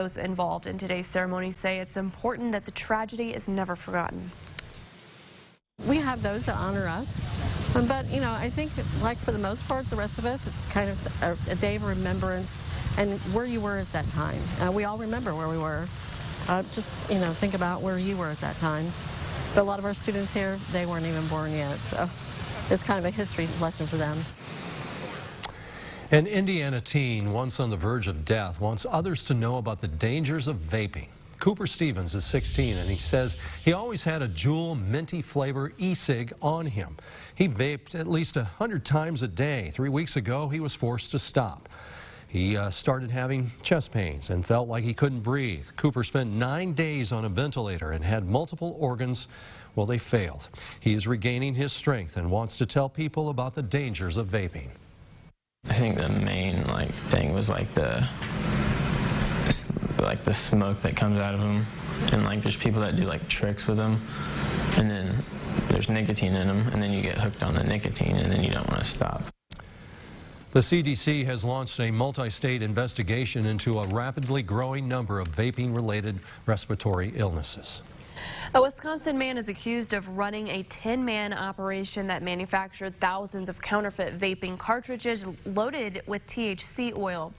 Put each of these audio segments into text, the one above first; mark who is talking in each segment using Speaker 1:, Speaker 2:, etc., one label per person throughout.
Speaker 1: Those involved in today's ceremony say it's important that the tragedy is never forgotten.
Speaker 2: We have those that honor us, but I think like for the most part, the rest of us, it's kind of a day of remembrance and where you were at that time. We all remember where we were. Just think about where you were at that time. But a lot of our students here, they weren't even born yet, so it's kind of a history lesson for them.
Speaker 3: An Indiana teen, once on the verge of death, wants others to know about the dangers of vaping. Cooper Stevens is 16, and he says he always had a Juul minty flavor e-cig on him. He vaped at least 100 times a day. 3 weeks ago, he was forced to stop. He started having chest pains and felt like he couldn't breathe. Cooper spent 9 days on a ventilator and had multiple organs. Well, they failed. He is regaining his strength and wants to tell people about the dangers of vaping.
Speaker 4: I think the main thing was the smoke that comes out of them, and there's people that do tricks with them, and then there's nicotine in them, and then you get hooked on the nicotine, and then you don't want to stop.
Speaker 3: The CDC has launched a multi-state investigation into a rapidly growing number of vaping-related respiratory illnesses.
Speaker 1: A Wisconsin man is accused of running a 10-man operation that manufactured thousands of counterfeit vaping cartridges loaded with THC oil.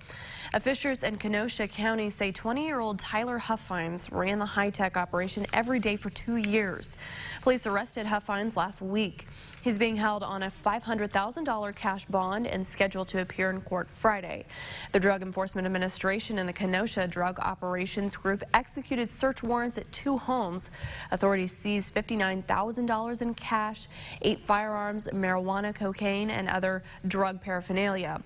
Speaker 1: Officials in Kenosha County say 20-year-old Tyler Huffines ran the high-tech operation every day for 2 years. Police arrested Huffines last week. He's being held on a $500,000 cash bond and scheduled to appear in court Friday. The Drug Enforcement Administration and the Kenosha Drug Operations Group executed search warrants at 2 homes. Authorities seized $59,000 in cash, 8 firearms, marijuana, cocaine, and other drug paraphernalia.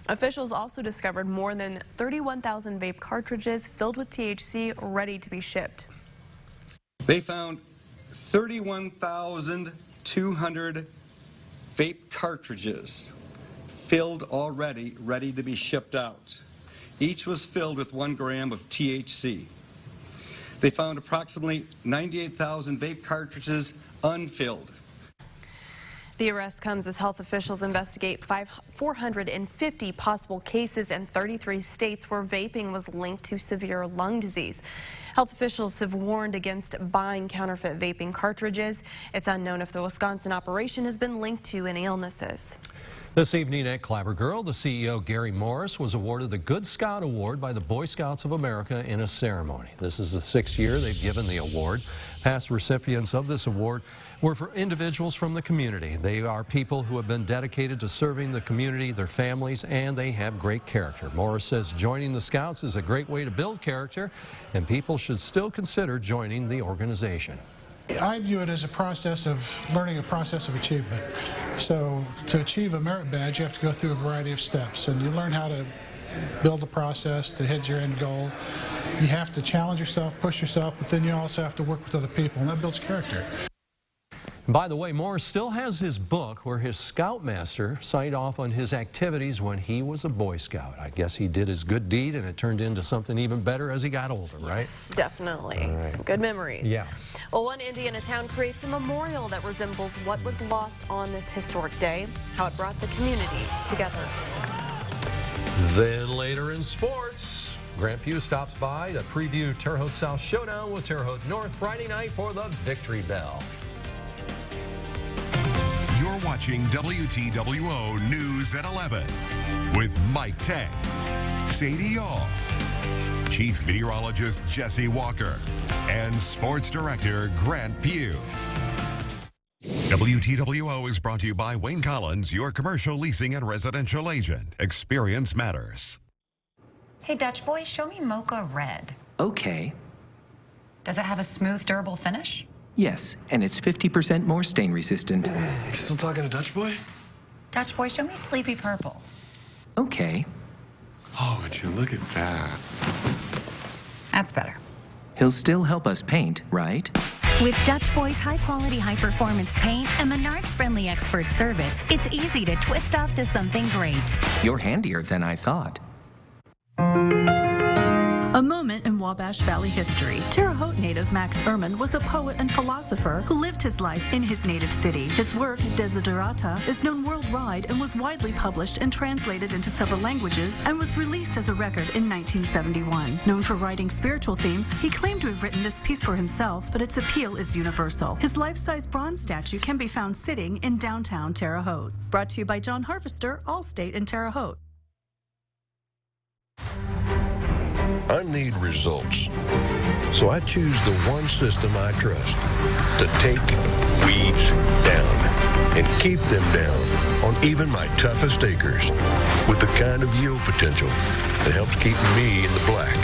Speaker 1: Officials also discovered more than 31,000 vape cartridges filled with THC ready to be shipped.
Speaker 5: They found 31,200 vape cartridges filled already, ready to be shipped out. Each was filled with 1 gram of THC. They found approximately 98,000 vape cartridges unfilled.
Speaker 1: The arrest comes as health officials investigate 450 possible cases in 33 states where vaping was linked to severe lung disease. Health officials have warned against buying counterfeit vaping cartridges. It's unknown if the Wisconsin operation has been linked to any illnesses.
Speaker 3: This evening at Clabber Girl, the CEO, Gary Morris, was awarded the Good Scout Award by the Boy Scouts of America in a ceremony. This is the 6th year they've given the award. Past recipients of this award were for individuals from the community. They are people who have been dedicated to serving the community, their families, and they have great character. Morris says joining the Scouts is a great way to build character, and people should still consider joining the organization.
Speaker 6: I view it as a process of learning, a process of achievement. So to achieve a merit badge, you have to go through a variety of steps, and you learn how to build a process to hit your end goal. You have to challenge yourself, push yourself, but then you also have to work with other people, and that builds character.
Speaker 3: By the way, Morris still has his book where his Scoutmaster signed off on his activities when he was a Boy Scout. I guess he did his good deed and it turned into something even better as he got older, right?
Speaker 1: Yes, definitely. Right. Some good memories.
Speaker 3: Yeah.
Speaker 1: Well, one Indiana town creates a memorial that resembles what was lost on this historic day, how it brought the community together.
Speaker 3: Then later in sports, Grant Pugh stops by to preview Terre Haute South Showdown with Terre Haute North Friday night for the Victory Bell.
Speaker 7: You're watching WTWO News at 11 with Mike Tang, Sadie All, Chief Meteorologist Jesse Walker, and Sports Director Grant Pugh. WTWO is brought to you by Wayne Collins, your commercial leasing and residential agent. Experience matters.
Speaker 8: Hey, Dutch boy, show me Mocha Red.
Speaker 9: Okay.
Speaker 8: Does it have a smooth, durable finish?
Speaker 9: Yes, and it's 50% more stain resistant.
Speaker 10: You still talking to Dutch boy?
Speaker 8: Dutch boy, show me Sleepy Purple.
Speaker 9: Okay.
Speaker 10: Oh, would you look at that?
Speaker 8: That's better.
Speaker 9: He'll still help us paint, right?
Speaker 11: With Dutch Boy's high-quality, high-performance paint and Menards friendly expert service, it's easy to twist off to something great.
Speaker 9: You're handier than I thought.
Speaker 12: A moment in Wabash Valley history. Terre Haute native Max Ehrman was a poet and philosopher who lived his life in his native city. His work, Desiderata, is known worldwide and was widely published and translated into several languages and was released as a record in 1971. Known for writing spiritual themes, he claimed to have written this piece for himself, but its appeal is universal. His life-size bronze statue can be found sitting in downtown Terre Haute. Brought to you by John Harvester, Allstate in Terre Haute.
Speaker 13: I need results, so I choose the one system I trust to take weeds down and keep them down on even my toughest acres with the kind of yield potential that helps keep me in the black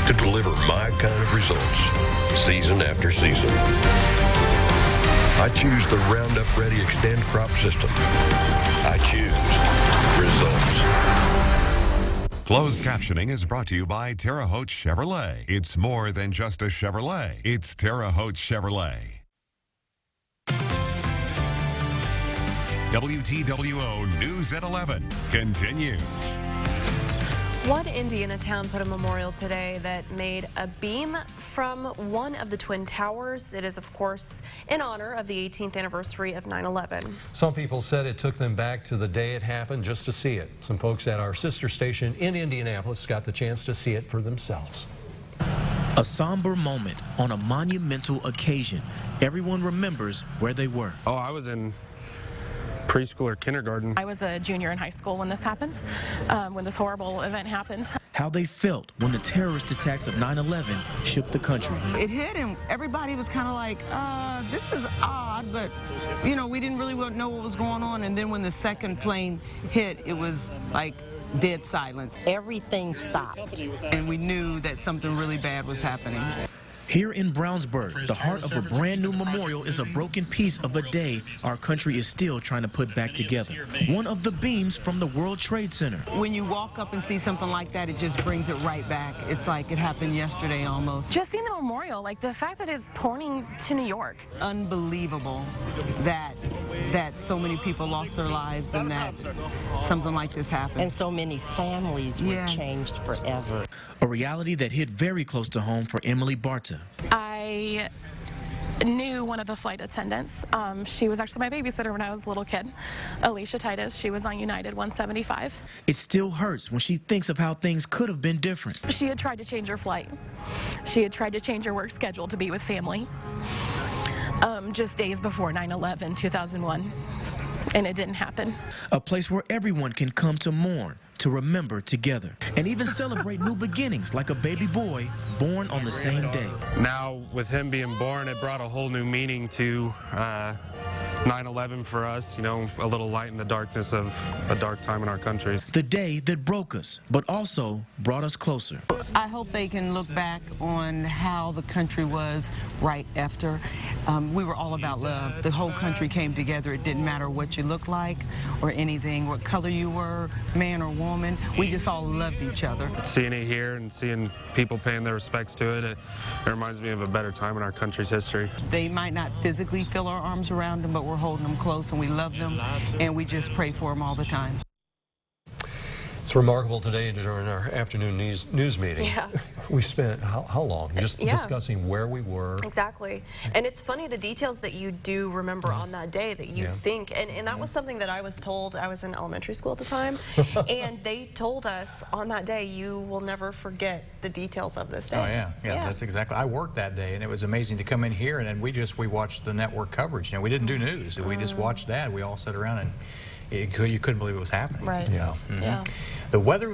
Speaker 13: to deliver my kind of results season after season. I choose the Roundup Ready Extend crop system. I choose results.
Speaker 7: Closed captioning is brought to you by Terre Haute Chevrolet. It's more than just a Chevrolet. It's Terre Haute Chevrolet. WTWO News at 11 continues.
Speaker 1: One Indiana town put a memorial today that made a beam from one of the Twin Towers. It is, of course, in honor of the 18th anniversary of 9/11.
Speaker 3: Some people said it took them back to the day it happened just to see it. Some folks at our sister station in Indianapolis got the chance to see it for themselves.
Speaker 14: A somber moment on a monumental occasion. Everyone remembers where they were.
Speaker 15: Oh, I was in preschool or kindergarten.
Speaker 16: I was a junior in high school when this happened, when this horrible event happened.
Speaker 14: How they felt when the terrorist attacks of 9/11 shook the country.
Speaker 17: It hit and everybody was kind of like, this is odd, but, you know, we didn't really know what was going on. And then when the second plane hit, it was like dead silence.
Speaker 18: Everything stopped.
Speaker 17: And we knew that something really bad was happening.
Speaker 14: Here in Brownsburg, the heart of a brand new memorial is a broken piece of a day our country is still trying to put back together. One of the beams from the World Trade Center.
Speaker 17: When you walk up and see something like that, it just brings it right back. It's like it happened yesterday almost.
Speaker 16: Just seeing the memorial, like the fact that it's pointing to New York.
Speaker 17: Unbelievable that so many people lost their lives and that something like this happened.
Speaker 18: And so many families were changed forever.
Speaker 14: A reality that hit very close to home for Emily Barta.
Speaker 16: I knew one of the flight attendants. She was actually my babysitter when I was a little kid. Alicia Titus. She was on United 175.
Speaker 14: It still hurts when she thinks of how things could have been different.
Speaker 16: She had tried to change her flight. She had tried to change her work schedule to be with family. Just days before 9/11, 2001. And it didn't happen.
Speaker 14: A place where everyone can come to mourn, to remember together, and even celebrate new beginnings like a baby boy born on the same day.
Speaker 15: Now, with him being born, it brought a whole new meaning to 9/11 for us, you know, a little light in the darkness of a dark time in our country.
Speaker 14: The day that broke us, but also brought us closer.
Speaker 17: I hope they can look back on how the country was right after. We were all about love. The whole country came together. It didn't matter what you looked like or anything, what color you were, man or woman. We just all loved each other.
Speaker 15: Seeing it here and seeing people paying their respects to it, it reminds me of a better time in our country's history.
Speaker 17: They might not physically feel our arms around them, but we're holding them close and we love them and we just pray for them all the time.
Speaker 3: It's remarkable today during our afternoon news meeting.
Speaker 1: Yeah.
Speaker 3: We spent how long just discussing where we were.
Speaker 1: Exactly. And it's funny the details that you do remember on that day that you think. And that was something that I was told. I was in elementary school at the time. And they told us on that day, you will never forget the details of this day.
Speaker 19: Oh, yeah. That's exactly. I worked that day, and it was amazing to come in here, and then we watched the network coverage. You know, we didn't do news. We just watched that. We all sat around, and you couldn't believe it was happening.
Speaker 1: Right.
Speaker 19: You know?
Speaker 1: Yeah.
Speaker 19: The weather